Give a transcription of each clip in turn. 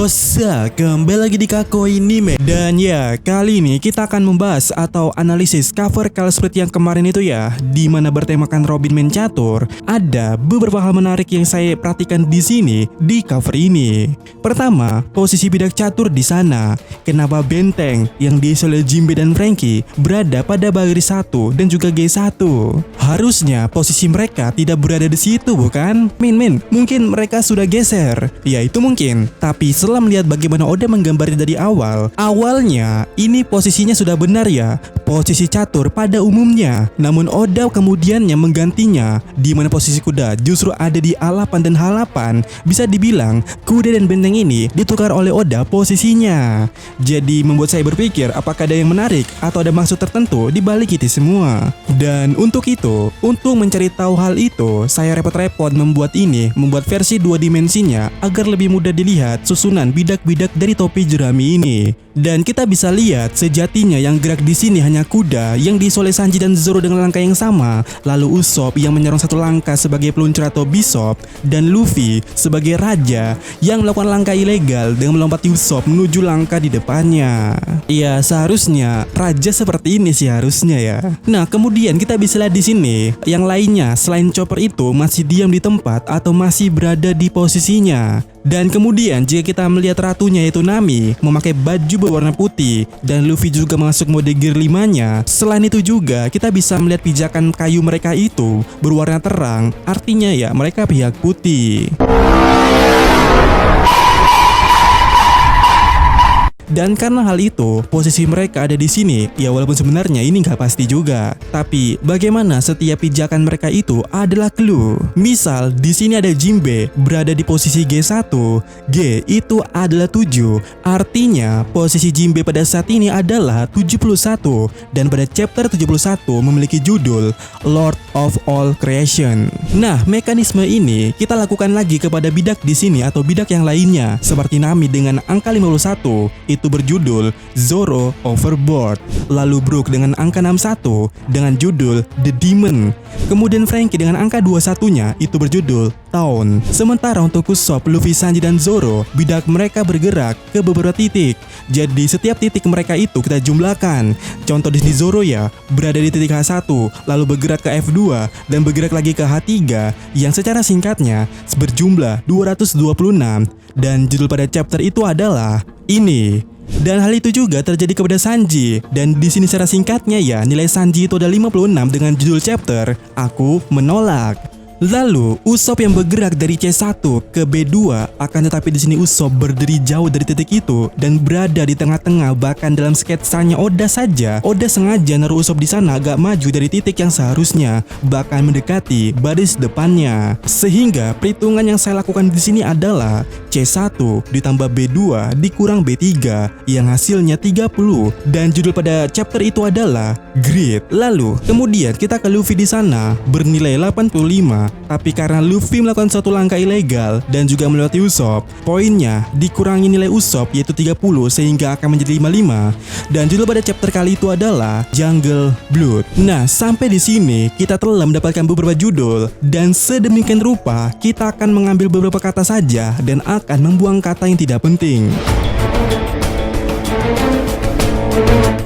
Yosa, kembali lagi di Kakoi Anime. Dan ya, kali ini kita akan membahas atau analisis cover Call Split yang kemarin itu ya, di mana bertemakan Robin main catur. Ada beberapa hal menarik yang saya perhatikan di sini di cover ini. Pertama, posisi bidak catur di sana. Kenapa benteng yang diisi oleh Jinbe dan Franky berada pada baris 1 dan juga G1? Harusnya posisi mereka tidak berada di situ, bukan? Mungkin mereka sudah geser. Ya itu mungkin. Tapi setelah melihat bagaimana Oda menggambarnya dari awalnya ini posisinya sudah benar ya, posisi catur pada umumnya. Namun Oda kemudiannya menggantinya, di mana posisi kuda justru ada di A8 dan H8. Bisa dibilang kuda dan benteng ini ditukar oleh Oda posisinya. Jadi membuat saya berpikir apakah ada yang menarik atau ada maksud tertentu di balik itu semua. Dan untuk mencari tahu hal itu, saya repot-repot membuat versi 2 dimensinya agar lebih mudah dilihat susunan bidak-bidak dari topi jerami ini. Dan kita bisa lihat sejatinya yang gerak di sini hanya kuda yang diisi oleh Sanji dan Zoro dengan langkah yang sama, lalu Usopp yang menyerang satu langkah sebagai peluncur atau Bishop, dan Luffy sebagai raja yang melakukan langkah ilegal dengan melompati Usopp menuju langkah di depannya. Ya seharusnya raja seperti ini sih harusnya ya. Nah kemudian kita bisa lihat di sini yang lainnya selain Chopper itu masih diam di tempat atau masih berada di posisinya. Dan kemudian jika kita melihat ratunya yaitu Nami memakai baju berwarna putih dan Luffy juga masuk mode gear 5-nya. Selain itu juga kita bisa melihat pijakan kayu mereka itu berwarna terang, artinya ya mereka pihak putih. Dan karena hal itu, posisi mereka ada di sini. Ya walaupun sebenarnya ini nggak pasti juga. Tapi bagaimana setiap pijakan mereka itu adalah clue. Misal di sini ada Jinbe berada di posisi G1. G itu adalah 7. Artinya posisi Jinbe pada saat ini adalah 71. Dan pada chapter 71 memiliki judul Lord of All Creation. Nah, mekanisme ini kita lakukan lagi kepada bidak di sini atau bidak yang lainnya. Seperti Nami dengan angka 51 itu berjudul Zoro Overboard. Lalu Brook dengan angka 61 dengan judul The Demon. Kemudian Franky dengan angka 21-nya itu berjudul Town. Sementara untuk Usopp, Luffy, Sanji, dan Zoro, bidak mereka bergerak ke beberapa titik. Jadi setiap titik mereka itu kita jumlahkan. Contoh di sini Zoro ya berada di titik H1, lalu bergerak ke F2 dan bergerak lagi ke H3 yang secara singkatnya berjumlah 226. Dan judul pada chapter itu adalah ini. Dan hal itu juga terjadi kepada Sanji. Dan di sini secara singkatnya ya, nilai Sanji itu ada 56 dengan judul chapter Aku Menolak. Lalu Usopp yang bergerak dari C1 ke B2, akan tetapi di sini Usopp berdiri jauh dari titik itu dan berada di tengah-tengah. Bahkan dalam sketsanya Oda saja, Oda sengaja naruh Usopp di sana agak maju dari titik yang seharusnya, bahkan mendekati baris depannya. Sehingga perhitungan yang saya lakukan di sini adalah C1 ditambah B2 dikurang B3 yang hasilnya 30. Dan judul pada chapter itu adalah Grit. Lalu kemudian kita ke Luffy di sana bernilai 85. Tapi karena Luffy melakukan suatu langkah ilegal dan juga melewati Usopp, poinnya dikurangi nilai Usopp yaitu 30 sehingga akan menjadi 55. Dan judul pada chapter kali itu adalah Jungle Blood. Nah, sampai di sini kita telah mendapatkan beberapa judul dan sedemikian rupa kita akan mengambil beberapa kata saja dan akan membuang kata yang tidak penting.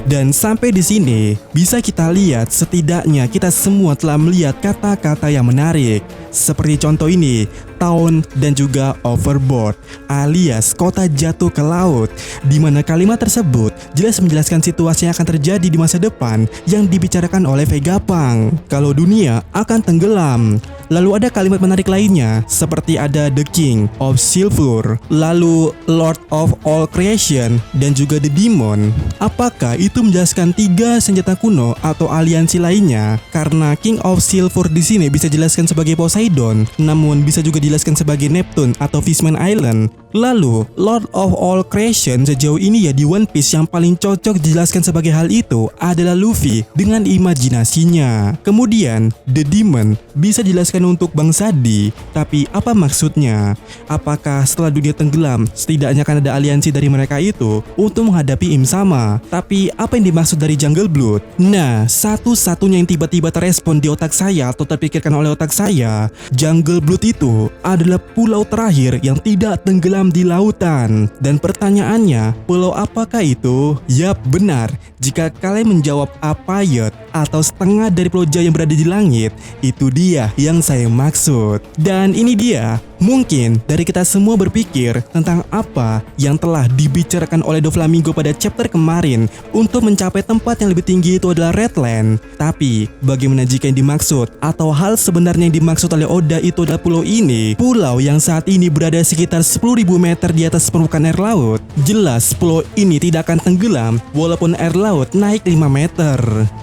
Dan sampai di sini bisa kita lihat setidaknya kita semua telah melihat kata-kata yang menarik. Seperti contoh ini, Town dan juga Overboard alias kota jatuh ke laut, di mana kalimat tersebut jelas menjelaskan situasi yang akan terjadi di masa depan yang dibicarakan oleh Vegapunk kalau dunia akan tenggelam. Lalu ada kalimat menarik lainnya seperti ada The King of Silver, lalu Lord of All Creation dan juga The Demon. Apakah itu menjelaskan 3 senjata kuno atau aliansi lainnya? Karena King of Silver di sini bisa dijelaskan sebagai Poseidon, namun bisa juga dijelaskan sebagai Neptune atau Fishman Island. Lalu Lord of All Creation sejauh ini ya di One Piece yang paling cocok dijelaskan sebagai hal itu adalah Luffy dengan imajinasinya. Kemudian The Demon bisa dijelaskan ditujukan untuk bangsa Di. Tapi apa maksudnya? Apakah setelah dunia tenggelam, setidaknya akan ada aliansi dari mereka itu untuk menghadapi Im Sama? Tapi apa yang dimaksud dari Jungle Blood? Nah, satu-satunya yang tiba-tiba terespon di otak saya atau terpikirkan oleh otak saya, Jungle Blood itu adalah pulau terakhir yang tidak tenggelam di lautan. Dan pertanyaannya, pulau apakah itu? Yap, benar. Jika kalian menjawab Apayot atau setengah dari pulau Jaya yang berada di langit, itu dia yang saya maksud. Dan ini dia, mungkin dari kita semua berpikir tentang apa yang telah dibicarakan oleh Doflamingo pada chapter kemarin untuk mencapai tempat yang lebih tinggi itu adalah Redland. Tapi bagaimana jika yang dimaksud atau hal sebenarnya yang dimaksud oleh Oda itu adalah pulau ini? Pulau yang saat ini berada sekitar 10.000 meter di atas permukaan air laut. Jelas pulau ini tidak akan tenggelam walaupun air laut naik 5 meter.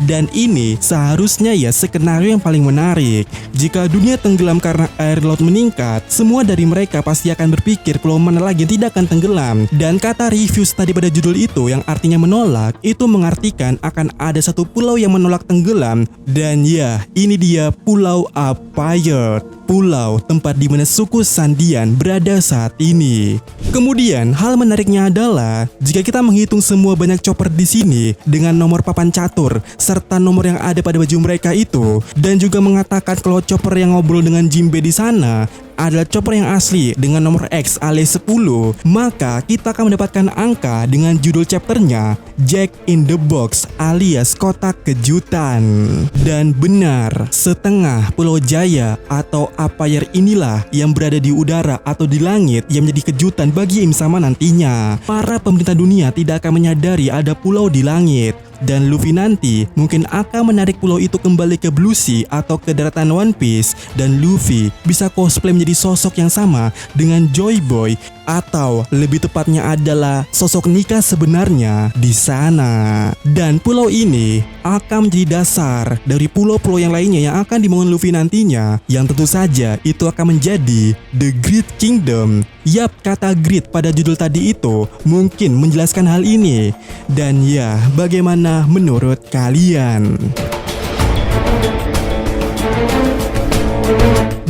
Dan ini seharusnya ya skenario yang paling menarik. Jika dunia tenggelam karena air laut meningkat, semua dari mereka pasti akan berpikir pulau mana lagi yang tidak akan tenggelam. Dan kata reviews tadi pada judul itu yang artinya menolak, itu mengartikan akan ada satu pulau yang menolak tenggelam. Dan ya, ini dia Pulau Apayot, pulau tempat di mana suku Sandian berada saat ini. Kemudian hal menariknya adalah jika kita menghitung semua banyak chopper di sini dengan nomor papan catur serta nomor yang ada pada baju mereka itu, dan juga mengatakan kalau chopper yang ngobrol dengan Jinbe di sana adalah chopper yang asli dengan nomor X alias 10, maka kita akan mendapatkan angka dengan judul chapternya Jack in the Box alias kotak kejutan. Dan benar, setengah Pulau Jaya atau Apayot inilah yang berada di udara atau di langit yang menjadi kejutan bagi Im Sama nantinya. Para pemerintah dunia tidak akan menyadari ada pulau di langit. Dan Luffy nanti mungkin akan menarik pulau itu kembali ke Blue Sea atau ke daratan One Piece, dan Luffy bisa cosplay menjadi sosok yang sama dengan Joy Boy, atau lebih tepatnya adalah sosok Nika sebenarnya di sana. Dan pulau ini akan menjadi dasar dari pulau-pulau yang lainnya yang akan dibangun Luffy nantinya, yang tentu saja itu akan menjadi The Great Kingdom. Yap, kata Great pada judul tadi itu mungkin menjelaskan hal ini. Dan ya, bagaimana menurut kalian?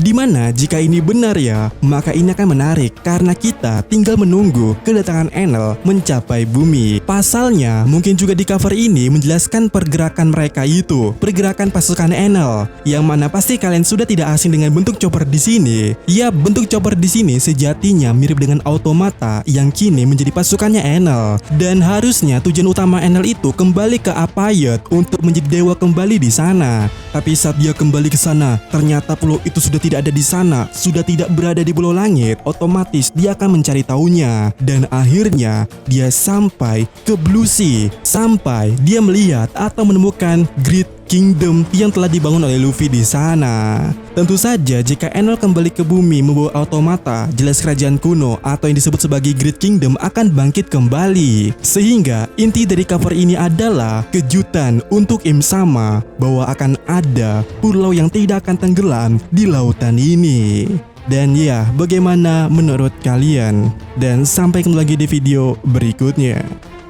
Dimana jika ini benar ya, maka ini akan menarik karena kita tinggal menunggu kedatangan Enel mencapai bumi. Pasalnya mungkin juga di cover ini menjelaskan pergerakan mereka itu, pergerakan pasukan Enel, yang mana pasti kalian sudah tidak asing dengan bentuk chopper di sini. Ya, bentuk chopper di sini sejatinya mirip dengan Automata yang kini menjadi pasukannya Enel. Dan harusnya tujuan utama Enel itu kembali ke Apayot untuk menjadi dewa kembali di sana. Tapi saat dia kembali ke sana, ternyata pulau itu sudah tidak ada di sana, sudah tidak berada di pulau langit. Otomatis dia akan mencari tahunya. Dan akhirnya dia sampai ke Blue Sea, sampai dia melihat atau menemukan Great Kingdom yang telah dibangun oleh Luffy di sana. Tentu saja jika Enel kembali ke bumi membawa Automata, jelas kerajaan kuno atau yang disebut sebagai Great Kingdom akan bangkit kembali. Sehingga inti dari cover ini adalah kejutan untuk Im Sama bahwa akan ada pulau yang tidak akan tenggelam di lautan ini. Dan ya, bagaimana menurut kalian? Dan sampai ketemu lagi di video berikutnya.